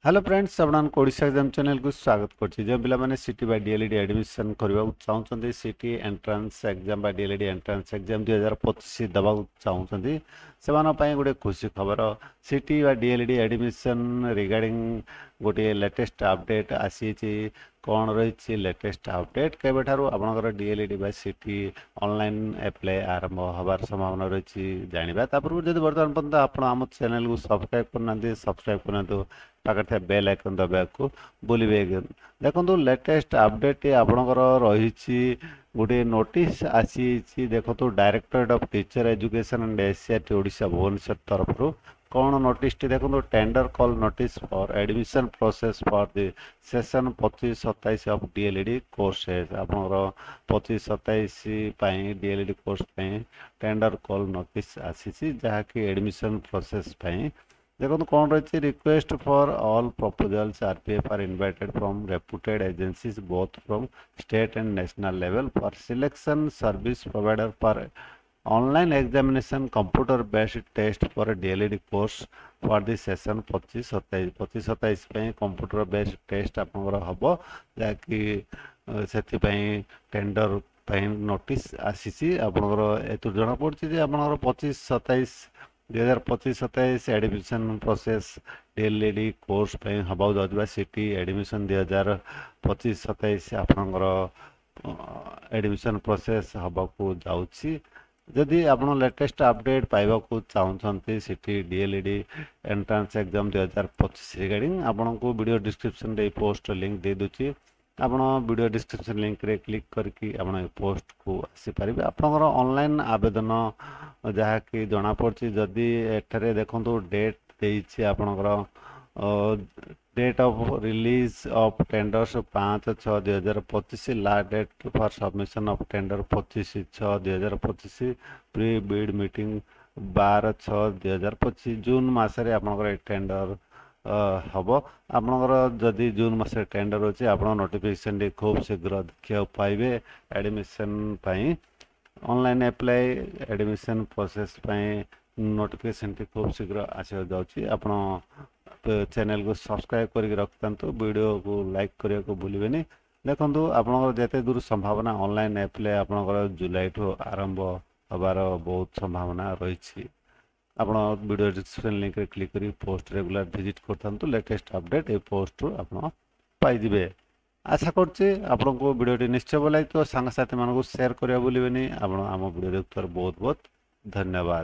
Hello friends आपण Odisha exam channel को स्वागत करछि जे पिला माने सिटी बा डीएलईडी एडमिशन करबा चाहउछन्ती सिटी एंट्रेंस एग्जाम बा डीएलईडी एंट्रेंस एग्जाम 2025 दबा चाहउछन्ती सेमाना पय गुडे खुशी खबर सिटी बा डीएलईडी एडमिशन रिगार्डिंग गोटे लेटेस्ट अपडेट आसी छि कौन रही लेटेस्ट अपडेट केबेठारू आपनकर डीएलईडी बा सिटी ऑनलाइन अप्लाई आरंभ हबार संभावना रही जानिबा तापर जदि वर्तमान पर्यंत आपण आम चैनल को सब्सक्राइब करनांती सब्सक्राइब करनांतु पाखे बेल आइकन दबाको बोलिबे देखो लेटेस्ट अपडेट आपनकर रही गोटे नोटिस आसी देखो directorate of teacher education and SCERT Odisha Bhubaneswar तरफ कौन notice tender call notice for admission process for the session 25-27 of DElEd courses आपनकर 25-27 DElEd course tender call notice आसी जहाँकि एडमिशन प्रोसेस देखो कौन रही request for all proposals RPF are invited from reputed agencies both from state and national level for selection service provider for online examination computer based test for DElEd course for the session 25-27 computer based test आपनकर हबो जाकि सेति tender notice आसीसी आपनकर एतु जणा पड़छि जे आपनकर 25-27 2025-27 admission process DElEd course हवा जाऊँ सिटी एडमिशन 2025-27 आपनकर एडमिशन प्रोसेस हवा को जाउछि जदि आपन लेटेस्ट अपडेट पाइबा को चाहते city DElEd entrance exam 2025 regarding आपन को वीडियो डिस्क्रिप्शन रे पोस्ट लिंक दे दूची आपण वीडियो डिस्क्रिप्शन लिंक रे क्लिक करके आपण पोस्ट को आसी पारिबे आपनकर ऑनलाइन आवेदन जहाँ कि जना पड़छि जदि एठारे देखंतु डेट देइछि आपनकर date of release of tenders 5/6/2025 last date for submission of tender 25/6/2025 pre bid meeting 12/6/2025 June मासरे आपनकर टेंडर हम आपनकर जदि जून मास टेंडर अच्छे आप नोटिफिकेशन खूब शीघ्र देखा पाइबे admission online apply admission process notification खूब शीघ्र आसा जाऊँगी आपन चैनल को सब्सक्राइब करके रखता वीडियो को लाइक करने को भूलें देखो आपनकर जिते दूर संभावना ऑनलाइन अप्लाई आपनकर जुलाई ठू आरंभ हबार बहुत संभावना रही आपण वीडियो डिस्क्रिप्शन लिंक रे क्लिक करी पोस्ट रेगुलर विजिट करथांतु लेटेस्ट अपडेट ए पोस्ट रो आपण पाई दिबे आशा करछि आपण को वीडियो निश्चय भल लागितो संग साथी मानको शेयर करिया बोलिबेनी आपण आम वीडियो देखथार बहुत बहुत धन्यवाद।